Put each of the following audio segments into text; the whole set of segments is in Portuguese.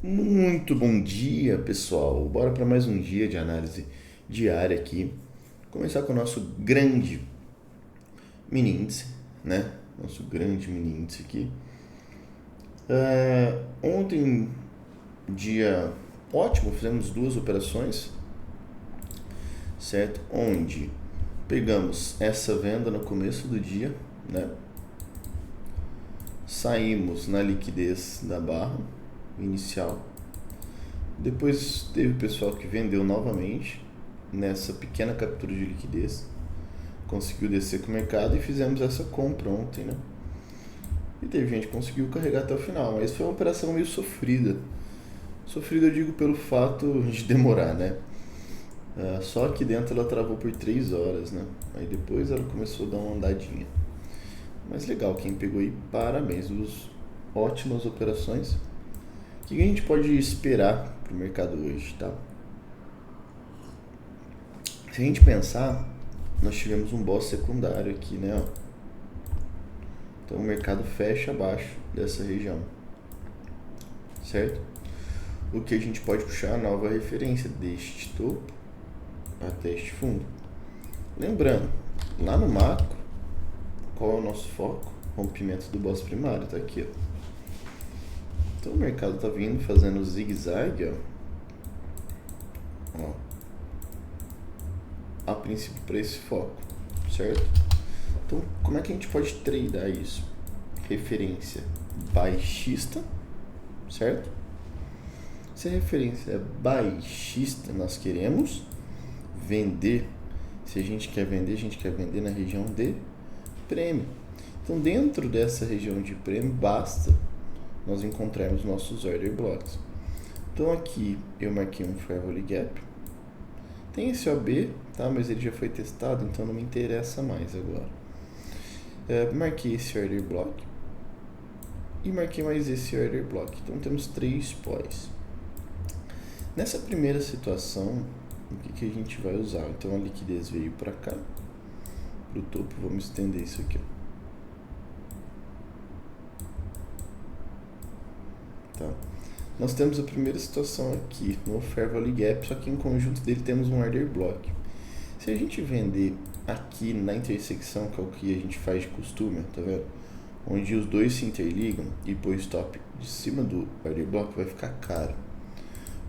Muito bom dia, pessoal. Bora para mais um dia de análise diária aqui. Começar com o nosso grande mini índice, né? Nosso grande mini índice aqui. Ontem, dia ótimo, fizemos duas operações, certo? Onde pegamos essa venda no começo do dia, né? Saímos na liquidez da barra inicial. Depois teve o pessoal que vendeu novamente nessa pequena captura de liquidez, conseguiu descer com o mercado e fizemos essa compra ontem, né? E teve gente que conseguiu carregar até o final, mas foi uma operação meio sofrida. Sofrida eu digo pelo fato de demorar, né? Só aqui dentro ela travou por 3 horas, né? Aí depois ela começou a dar uma andadinha. Mas legal, quem pegou aí, parabéns, ótimas operações. O que a gente pode esperar para o mercado hoje, tá? Se a gente pensar, nós tivemos um boss secundário aqui, né? Então o mercado fecha abaixo dessa região, certo? O que a gente pode puxar a nova referência deste topo até este fundo. Lembrando, lá no macro, qual é o nosso foco? Rompimento do boss primário, tá aqui, ó. Então o mercado tá vindo fazendo zigue-zague, ó. A princípio para esse foco, certo? Então, como é que a gente pode tradear isso? Referência baixista, certo? Se a referência é baixista, nós queremos vender. Se a gente quer vender na região de prêmio. Então, dentro dessa região de prêmio, basta nós encontrarmos nossos order blocks. Então, aqui eu marquei um Fair Value Gap. Tem esse OB, tá? Mas ele já foi testado, então não me interessa mais agora. Marquei esse order block e marquei mais esse order block. Então temos 3 pós. Nessa primeira situação, o que a gente vai usar? Então a liquidez veio para cá, para o topo. Vamos estender isso aqui, ó. Tá? Nós temos a primeira situação aqui no Fair Value Gap, só que em conjunto dele temos um order block. Se a gente vender aqui na intersecção, que é o que a gente faz de costume, tá vendo? Onde os dois se interligam e pôr stop de cima do order block, vai ficar caro.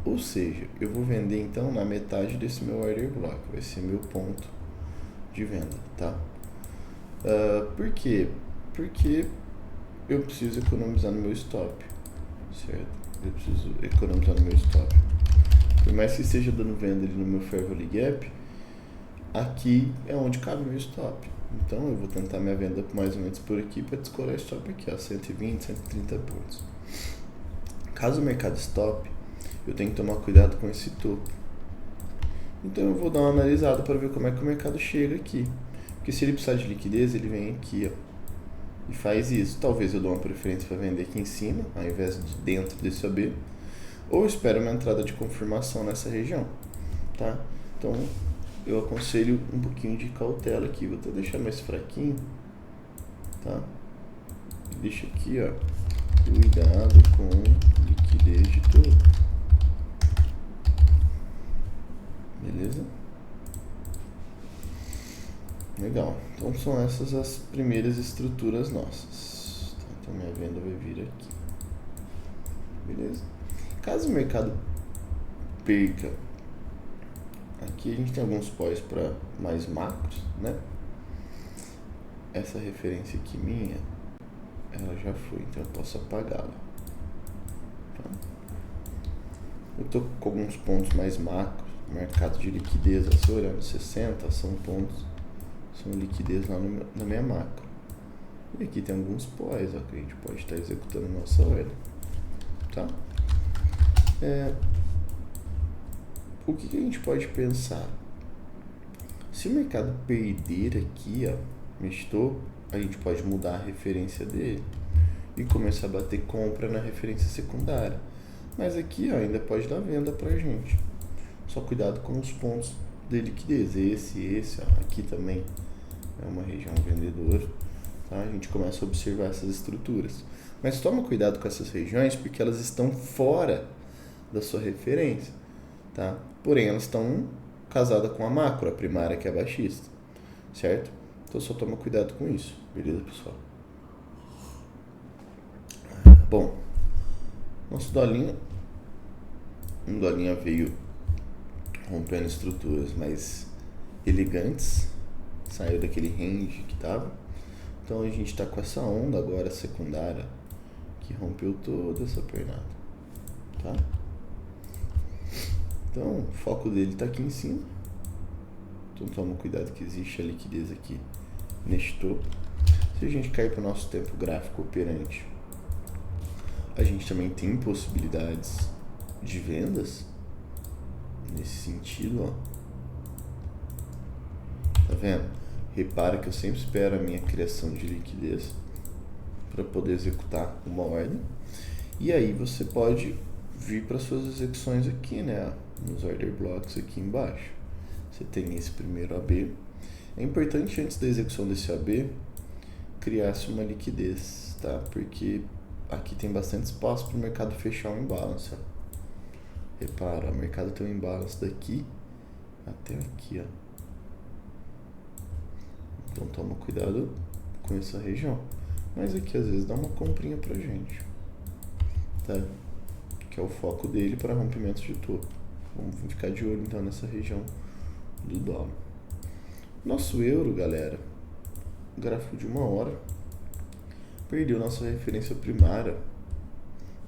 Ou seja, eu vou vender então na metade desse meu order block, vai ser meu ponto de venda, tá? Por quê? Porque eu preciso economizar no meu stop, certo? Eu preciso economizar no meu stop. Por mais que esteja dando venda ali no meu Fair Value Gap, aqui é onde cabe o meu stop. Então eu vou tentar minha venda mais ou menos por aqui para descolar o stop aqui, ó, 120, 130 pontos. Caso o mercado stop, eu tenho que tomar cuidado com esse topo. Então eu vou dar uma analisada para ver como é que o mercado chega aqui. Porque se ele precisar de liquidez, ele vem aqui, ó, e faz isso. Talvez eu dou uma preferência para vender aqui em cima, ao invés de dentro desse AB, ou espero uma entrada de confirmação nessa região, tá? Então eu aconselho um pouquinho de cautela aqui. Vou até deixar mais fraquinho, tá? Deixa aqui, ó, cuidado com liquidez de tudo. Beleza? Legal. Então são essas as primeiras estruturas nossas. Então minha venda vai vir aqui. Beleza? Caso o mercado perca, aqui a gente tem alguns pós para mais macros, né? Essa referência aqui minha, ela já foi, então eu posso apagá-la. Tá? Eu tô com alguns pontos mais macros, mercado de liquidez, se olhando 60, são pontos, são liquidez lá na minha macro. E aqui tem alguns pós, ó, que a gente pode estar executando nossa ordem, tá? O que a gente pode pensar? Se o mercado perder aqui, ó, mistou, a gente pode mudar a referência dele e começar a bater compra na referência secundária. Mas aqui, ó, ainda pode dar venda pra gente. Só cuidado com os pontos de liquidez. Esse, ó, aqui também é uma região vendedora, tá? A gente começa a observar essas estruturas. Mas toma cuidado com essas regiões porque elas estão fora da sua referência, tá? Porém, elas estão casadas com a macro, a primária que é baixista, certo? Então só toma cuidado com isso, beleza, pessoal? Bom, nosso dolinha veio rompendo estruturas mais elegantes, saiu daquele range que tava. Então a gente tá com essa onda agora secundária que rompeu toda essa pernada, tá? Então o foco dele tá aqui em cima. Então toma cuidado que existe a liquidez aqui neste topo. Se a gente cair para o nosso tempo gráfico operante, a gente também tem possibilidades de vendas nesse sentido, ó. Tá vendo? Repara que eu sempre espero a minha criação de liquidez para poder executar uma ordem. E aí você pode vir para suas execuções aqui, né? Nos order blocks aqui embaixo. Você tem esse primeiro AB. É importante antes da execução desse AB criar-se uma liquidez, tá? Porque aqui tem bastante espaço para o mercado fechar um imbalance, ó. Repara, o mercado tem um imbalance daqui até aqui, ó. Então toma cuidado com essa região. Mas aqui às vezes dá uma comprinha pra gente, tá? Que é o foco dele para rompimentos de topo. Vamos ficar de olho então nessa região do dólar. Nosso euro, galera, gráfico de 1 hora, perdeu nossa referência primária,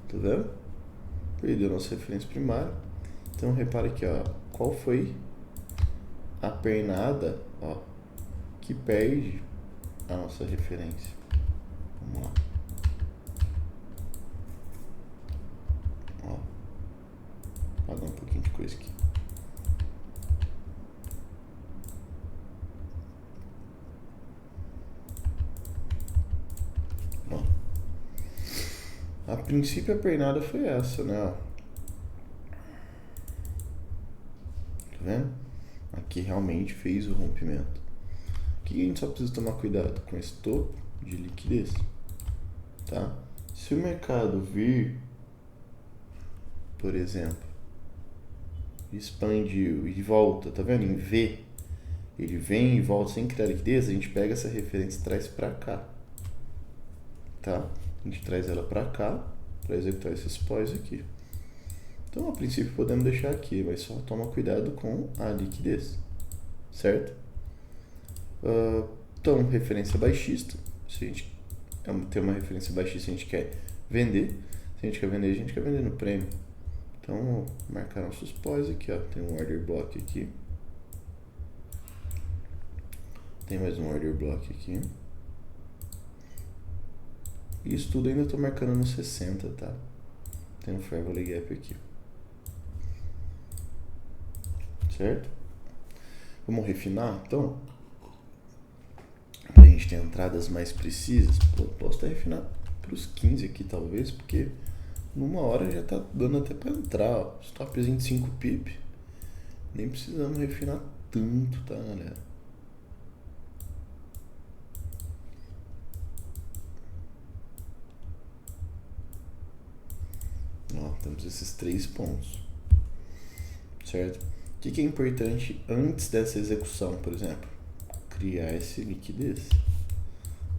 tá vendo? Perdeu nossa referência primária. Então repara aqui, ó, qual foi a pernada, ó, que perde a nossa referência. Vamos lá. Ó, apagar um pouquinho de coisa aqui. Ó. A princípio a pernada foi essa, né? Ó. Tá vendo? Aqui realmente fez o rompimento. O que a gente só precisa tomar cuidado com esse topo de liquidez, tá? Se o mercado vir, por exemplo, expandiu e volta, tá vendo? Em V, ele vem e volta sem criar liquidez, a gente pega essa referência e traz pra cá, tá? A gente traz ela pra cá para executar esses pós aqui. Então, a princípio, podemos deixar aqui, mas só toma cuidado com a liquidez, certo? Então, referência baixista. Se a gente tem uma referência baixista, a gente quer vender. Se a gente quer vender, a gente quer vender no prêmio. Então, vou marcar nossos pós aqui, ó. Tem um order block aqui. Tem mais um order block aqui. E isso tudo ainda estou marcando no 60, tá? Tem um Fair Value Gap aqui. Certo? Vamos refinar, então? Pra gente ter entradas mais precisas. Pô, posso até refinar para os 15 aqui, talvez, porque numa hora já tá dando até para entrar, ó. Stopzinho de 5 pip. Nem precisamos refinar tanto, tá, galera? Ó, temos esses 3 pontos, certo? O que é importante antes dessa execução, por exemplo? Criar essa liquidez,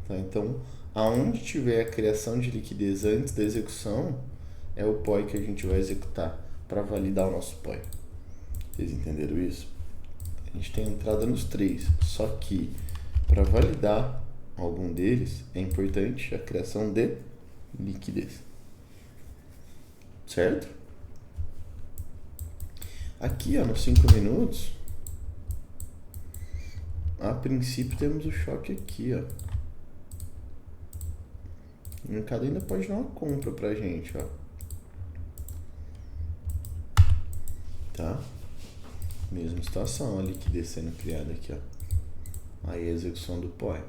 tá? Então, aonde tiver a criação de liquidez antes da execução, é o POI que a gente vai executar para validar o nosso POI. Vocês entenderam isso? A gente tem entrada nos 3, só que para validar algum deles é importante a criação de liquidez, certo? Aqui, ó, nos 5 minutos, a princípio temos o choque aqui, ó. O mercado ainda pode dar uma compra pra gente, ó. Tá? Mesma situação, a liquidez sendo criada aqui, ó. Aí a execução do POI.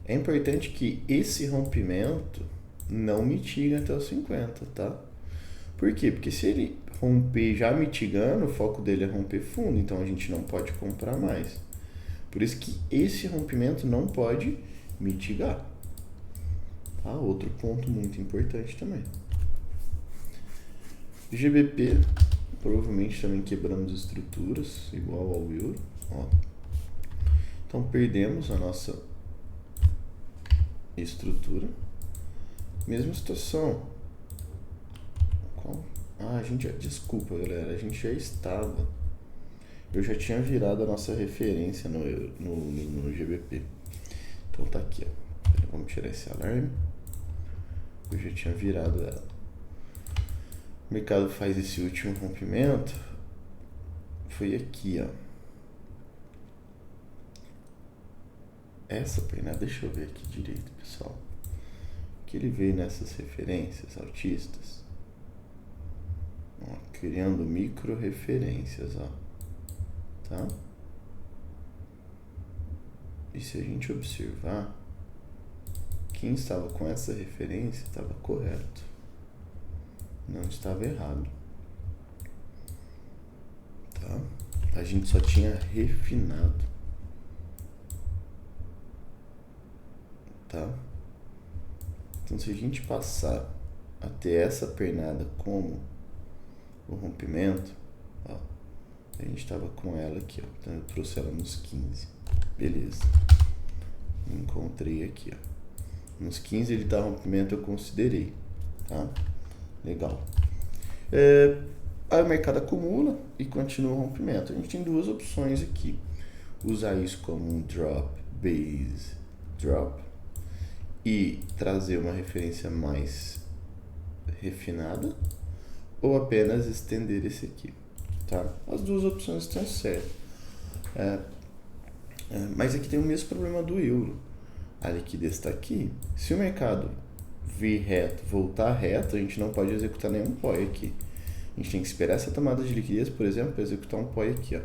É importante que esse rompimento não mitiga até os 50, tá? Por quê? Porque se ele romper já mitigando, o foco dele é romper fundo, então a gente não pode comprar mais. Por isso que esse rompimento não pode mitigar. Tá? Outro ponto muito importante também. GBP, provavelmente também quebramos estruturas, igual ao euro. Ó. Então perdemos a nossa estrutura. Mesma situação. Qual? Ah, desculpa, galera, a gente já estava. Eu já tinha virado a nossa referência no GBP. Então tá aqui, ó. Vamos tirar esse alarme. Eu já tinha virado ela. O mercado faz esse último rompimento. Foi aqui, ó. Essa pernada, deixa eu ver aqui direito, pessoal. Que ele veio nessas referências altistas. Ó, criando micro referências, ó. Tá? E se a gente observar, quem estava com essa referência estava correto. Não estava errado. Tá? A gente só tinha refinado. Tá? Então, se a gente passar a ter essa pernada como o rompimento, ó, a gente estava com ela aqui, ó. Então eu trouxe ela nos 15. Beleza. Encontrei aqui, ó. Nos 15 ele dá rompimento, eu considerei. Tá? Legal. Aí o mercado acumula e continua o rompimento. A gente tem duas opções aqui. Usar isso como um drop, base, drop. E trazer uma referência mais refinada. Ou apenas estender esse aqui. Tá? As duas opções estão certas. Mas aqui tem o mesmo problema do euro. A liquidez está aqui. Se o mercado vir reto, voltar reto, a gente não pode executar nenhum POI aqui. A gente tem que esperar essa tomada de liquidez, por exemplo, para executar um POI aqui, ó.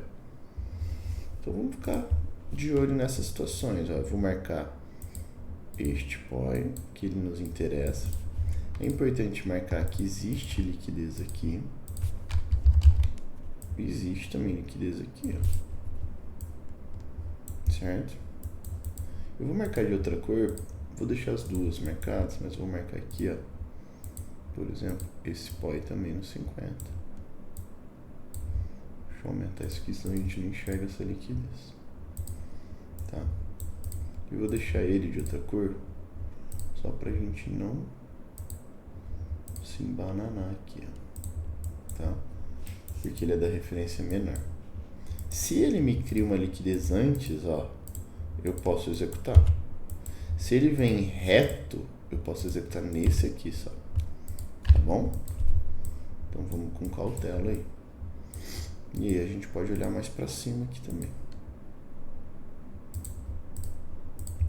Então vamos ficar de olho nessas situações, ó. Eu vou marcar este POI, que ele nos interessa. É importante marcar que existe liquidez aqui. Existe também liquidez aqui, ó. Certo? Eu vou marcar de outra cor, vou deixar as duas marcadas, mas vou marcar aqui, ó. Por exemplo, esse POI também no 50. Deixa eu aumentar isso aqui, senão a gente não enxerga essa liquidez. Tá? Eu vou deixar ele de outra cor, só pra gente não se embananar aqui, ó. Tá? Porque ele é da referência menor. Se ele me cria uma liquidez antes, ó, eu posso executar. Se ele vem reto, eu posso executar nesse aqui só. Tá bom? Então vamos com cautela aí. E aí a gente pode olhar mais pra cima aqui também.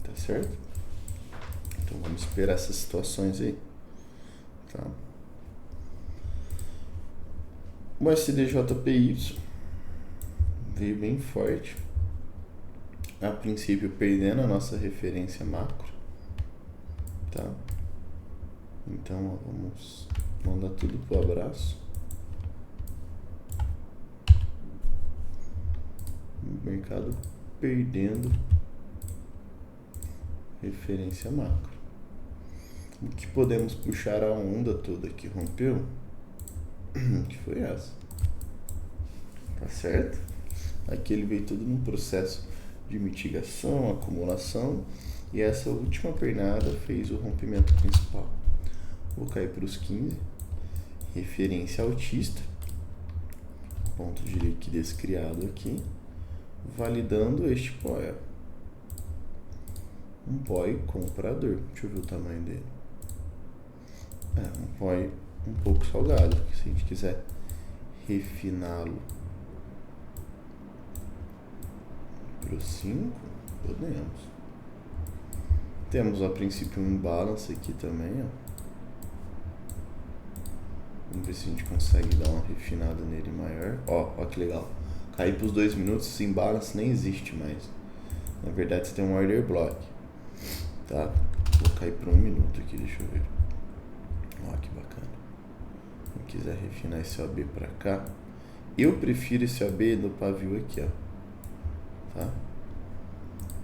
Tá certo? Então vamos esperar essas situações aí. Tá? O SDJPY veio bem forte. A princípio perdendo a nossa referência macro. Tá? Então ó, vamos mandar tudo pro abraço. O mercado perdendo referência macro. O que podemos puxar a onda toda que rompeu? Que foi essa. Tá certo? Aqui ele veio tudo num processo de mitigação, acumulação, e essa última pernada fez o rompimento principal. Vou cair para os 15, referência altista, ponto de liquidez criado aqui, validando este POI. Um POI comprador. Deixa eu ver o tamanho dele. Um POI um pouco salgado, porque se a gente quiser refiná-lo para os 5, podemos. Temos a princípio um imbalance aqui também, ó. Vamos ver se a gente consegue dar uma refinada nele maior. Ó que legal. Cair para os 2 minutos, esse imbalance nem existe mais. Na verdade, você tem um order block. Tá? Vou cair para 1 minuto aqui, deixa eu ver. Ó, que bacana. Quem quiser refinar esse OB para cá, eu prefiro esse OB do pavio aqui, ó. Tá?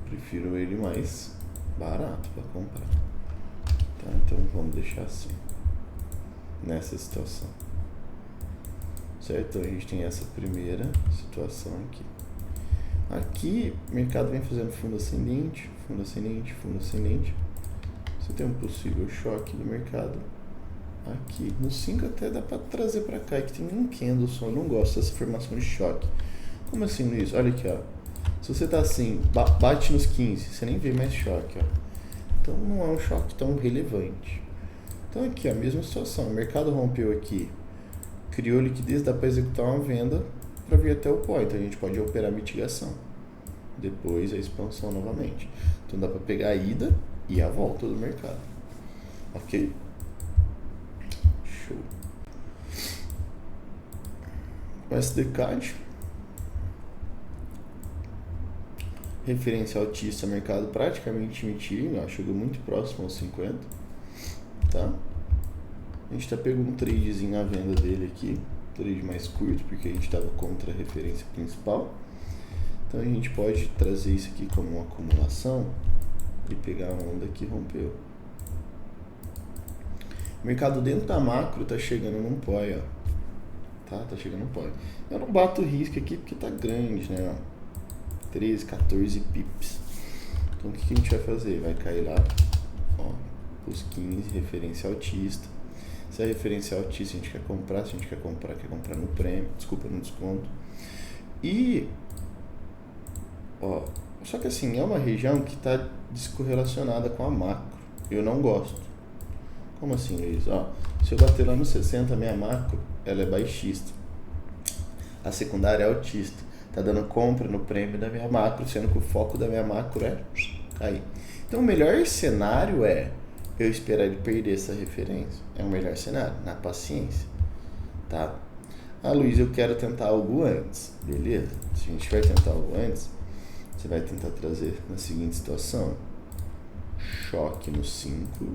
Prefiro ele mais barato para comprar. Tá? Então vamos deixar assim. Nessa situação. certo? Então a gente tem essa primeira situação aqui. Aqui o mercado vem fazendo fundo ascendente, fundo ascendente, fundo ascendente. Você tem um possível choque do mercado aqui. No 5 até dá para trazer para cá, que tem um candle, eu não gosto dessa formação de choque. Como assim, Luiz? Olha aqui, ó. Se você tá assim, bate nos 15, você nem vê mais choque, ó. Então não é um choque tão relevante. Então aqui, ó, a mesma situação. O mercado rompeu aqui, criou liquidez, dá para executar uma venda para vir até o pó. Então a gente pode operar mitigação. Depois a expansão novamente. Então dá para pegar a ida e a volta do mercado. Ok? Show. O SDCAD. Referência altista, mercado praticamente emitido, chegou muito próximo aos 50, tá? A gente tá pegando um tradezinho na venda dele aqui, trade mais curto, porque a gente estava contra a referência principal. Então a gente pode trazer isso aqui como uma acumulação e pegar a onda que rompeu. O mercado dentro da macro tá chegando num POI, ó. Tá chegando num POI. Eu não bato risco aqui porque tá grande, né, ó. 13, 14 pips. Então o que a gente vai fazer? Vai cair lá, ó, os 15, referência altista. Se a referência altista a gente quer comprar, se a gente quer comprar no prêmio, desculpa, no desconto. E, ó, só que assim, é uma região que está descorrelacionada com a macro. Eu não gosto. Como assim, Luiz? Ó, se eu bater lá no 60, a minha macro, ela é baixista. A secundária é altista. Tá dando compra no prêmio da minha macro, sendo que o foco da minha macro é cair. Então o melhor cenário é eu esperar ele perder essa referência. É o melhor cenário, na paciência, tá? Ah, Luiz, eu quero tentar algo antes. Beleza? Se a gente vai tentar algo antes, você vai tentar trazer na seguinte situação. Choque no 5.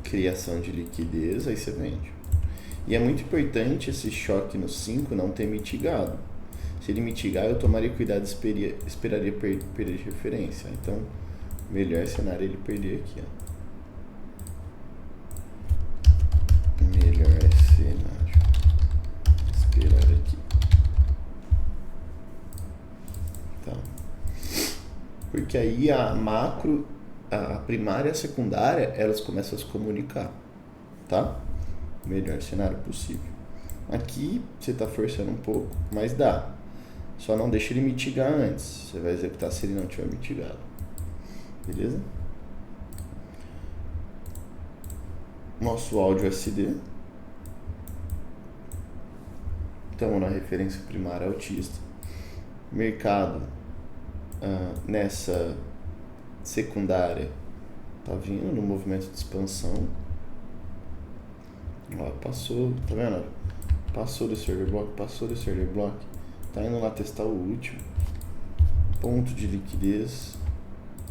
Criação de liquidez, aí você vende. E é muito importante esse choque no 5 não ter mitigado. Se ele mitigar, eu tomaria cuidado e esperaria perder de referência. Então, o melhor cenário é ele perder aqui, ó. Melhor cenário. Esperar aqui. Tá. Porque aí a macro, a primária e a secundária, elas começam a se comunicar, tá? Melhor cenário possível. Aqui você está forçando um pouco, mas dá. Só não deixa ele mitigar antes. Você vai executar se ele não tiver mitigado. Beleza? Nosso áudio SD. Estamos na referência primária altista. Mercado nessa secundária tá vindo no movimento de expansão. Ó, passou, tá vendo? Passou desse order block, tá indo lá testar o último ponto de liquidez.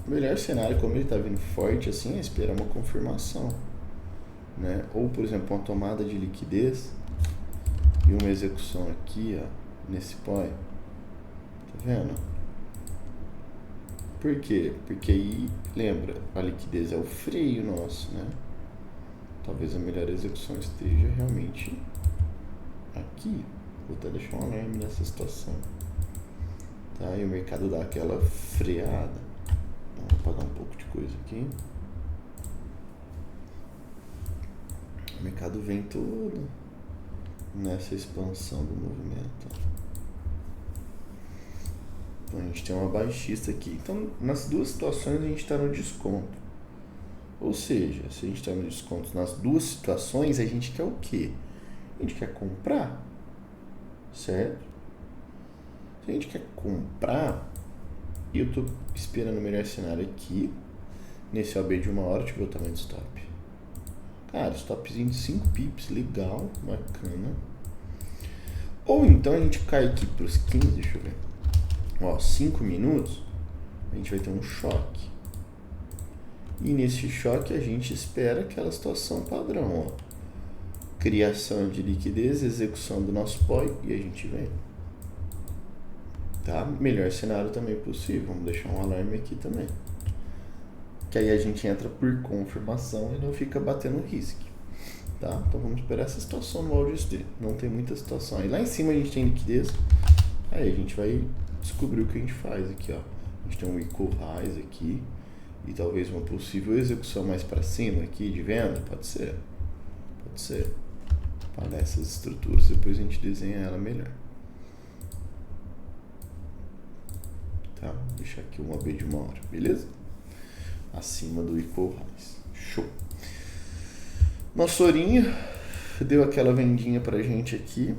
O melhor cenário, como ele tá vindo forte assim, é esperar uma confirmação, né? Ou, por exemplo, uma tomada de liquidez e uma execução aqui, ó, nesse POI. Tá vendo? Por quê? Porque aí, lembra, a liquidez é o freio nosso, né? Talvez a melhor execução esteja realmente aqui. Vou até deixar um alarme nessa situação. Tá? E o mercado dá aquela freada. Vou apagar um pouco de coisa aqui. O mercado vem todo nessa expansão do movimento. Então a gente tem uma baixista aqui. Então nas duas situações a gente está no desconto. Ou seja, se a gente está no desconto nas duas situações, a gente quer o quê? A gente quer comprar, certo? Se a gente quer comprar, e eu estou esperando o melhor cenário aqui, nesse AB de 1 hora, deixa eu ver o tamanho do stop. Cara, stopzinho de 5 pips, legal, bacana. Ou então a gente cai aqui para os 15, deixa eu ver. Ó, 5 minutos, a gente vai ter um choque. E nesse choque a gente espera aquela situação padrão, ó. Criação de liquidez, execução do nosso POI e a gente vem. Tá? Melhor cenário também possível. Vamos deixar um alarme aqui também. Que aí a gente entra por confirmação e não fica batendo risco. Tá? Então vamos esperar essa situação no áudio SD. Não tem muita situação. Aí lá em cima a gente tem liquidez. Aí a gente vai descobrir o que a gente faz aqui, ó. A gente tem um equal rise aqui. E talvez uma possível execução mais para cima aqui de venda. Pode ser. Pode ser. Para essas estruturas. Depois a gente desenha ela melhor. Tá? Vou deixar aqui uma B de 1 hora. Beleza? Acima do equal rise. Show. Nosso ourinho deu aquela vendinha pra gente aqui.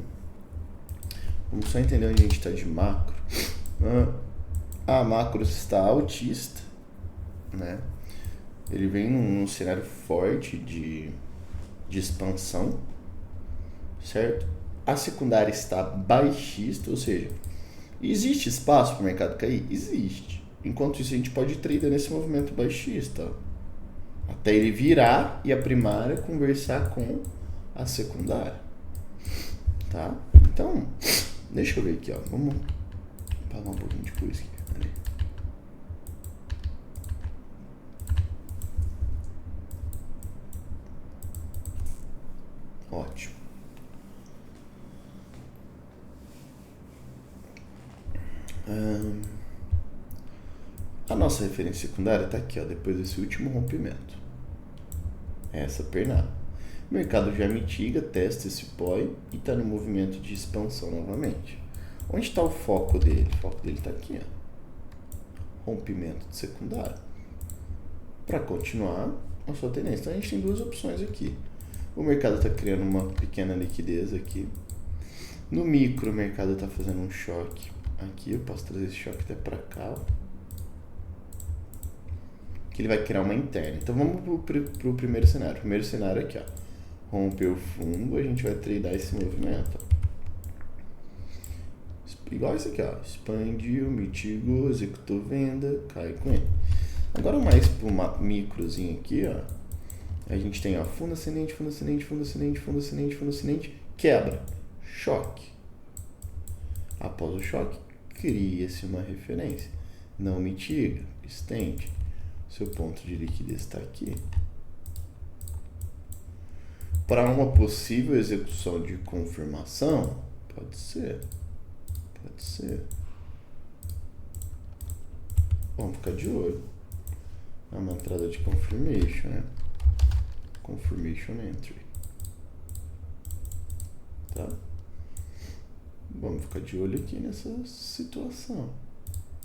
Vamos só entender onde a gente está de macro. A macro está altista, né? Ele vem num cenário forte de expansão, certo? A secundária está baixista, ou seja, existe espaço para o mercado cair? Existe. Enquanto isso, a gente pode trader nesse movimento baixista, ó. Até ele virar e a primária conversar com a secundária. Tá? Então, deixa eu ver aqui, ó. Vamos pagar um pouquinho de coisa aqui. Ali. Ótimo. A nossa referência secundária está aqui, ó, depois desse último rompimento. Essa pernada. O mercado já mitiga, testa esse POI e está no movimento de expansão novamente. Onde está o foco dele? O foco dele está aqui, ó. Rompimento de secundário. Para continuar a sua tendência. Então a gente tem duas opções aqui. O mercado está criando uma pequena liquidez aqui. No micro, o mercado está fazendo um choque aqui. Eu posso trazer esse choque até para cá, ó. Que ele vai criar uma interna. Então vamos pro primeiro cenário. O primeiro cenário aqui, ó. Rompeu o fundo, a gente vai tradear esse movimento, ó. Igual esse aqui, ó. Expandiu, mitigou, executou venda, cai com ele. Agora mais pro microzinho aqui, ó. A gente tem, ó, fundo ascendente, fundo ascendente, fundo ascendente, fundo ascendente, fundo ascendente, quebra, choque. Após o choque, cria-se uma referência. Não mitiga, estende. Seu ponto de liquidez está aqui. Para uma possível execução de confirmação, pode ser. Pode ser. Vamos ficar de olho. É uma entrada de confirmation, né? Confirmation entry. Tá? Vamos ficar de olho aqui nessa situação.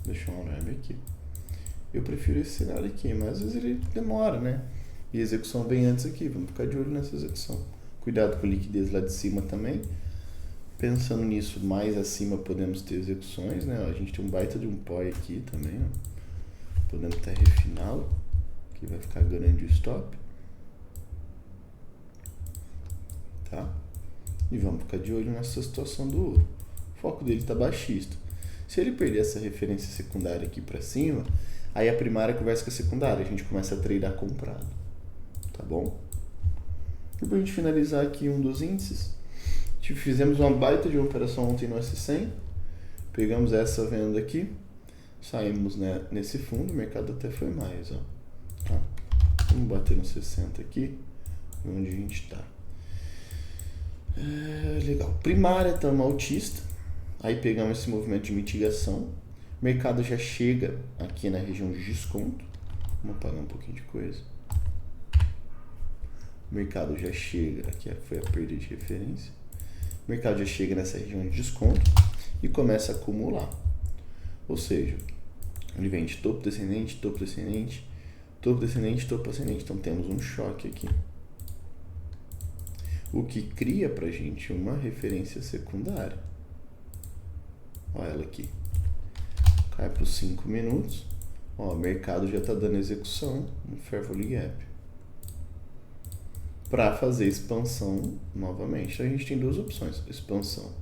Deixa eu olhar aqui. Eu prefiro esse cenário aqui, mas às vezes ele demora, né? E a execução vem antes aqui. Vamos ficar de olho nessa execução. Cuidado com a liquidez lá de cima também. Pensando nisso, mais acima podemos ter execuções, né? A gente tem um baita de um POI aqui também, ó. Podemos até refiná-lo. Aqui vai ficar grande o stop. Tá? E vamos ficar de olho nessa situação do ouro. O foco dele está baixista. Se ele perder essa referência secundária aqui para cima, aí a primária conversa com a secundária. A gente começa a tradear comprado. Tá bom? E para a gente finalizar aqui um dos índices, fizemos uma baita de uma operação ontem no S100. Pegamos essa venda aqui. Saímos, né, nesse fundo. O mercado até foi mais, ó. Tá? Vamos bater no 60 aqui. Onde a gente está. Legal. Primária estamos altista. Aí pegamos esse movimento de mitigação. O mercado já chega aqui na região de desconto. Vamos apagar um pouquinho de coisa. O mercado já chega, aqui foi a perda de referência. O mercado já chega nessa região de desconto e começa a acumular. Ou seja, ele vem de topo descendente, topo descendente, topo descendente, topo ascendente. Então temos um choque aqui. O que cria pra gente uma referência secundária. Olha ela aqui. Cai para os 5 minutos. Ó, o mercado já está dando execução no Fair Value Gap. Para fazer expansão novamente. Então a gente tem duas opções. Expansão.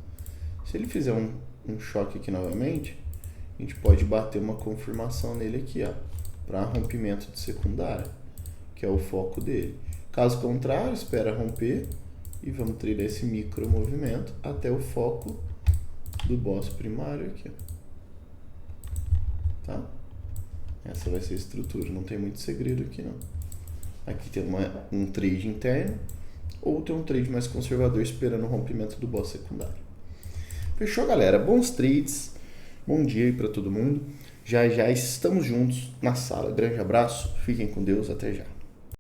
Se ele fizer um choque aqui novamente, a gente pode bater uma confirmação nele aqui, ó, para rompimento de secundária, que é o foco dele. Caso contrário, espera romper e vamos treinar esse micro movimento até o foco do boss primário aqui, tá? Essa vai ser a estrutura, não tem muito segredo aqui não. Aqui tem um trade interno ou ter um trade mais conservador esperando o rompimento do boss secundário. Fechou, galera? Bons trades, bom dia aí para todo mundo. Já já estamos juntos na sala. Grande abraço, fiquem com Deus, até já.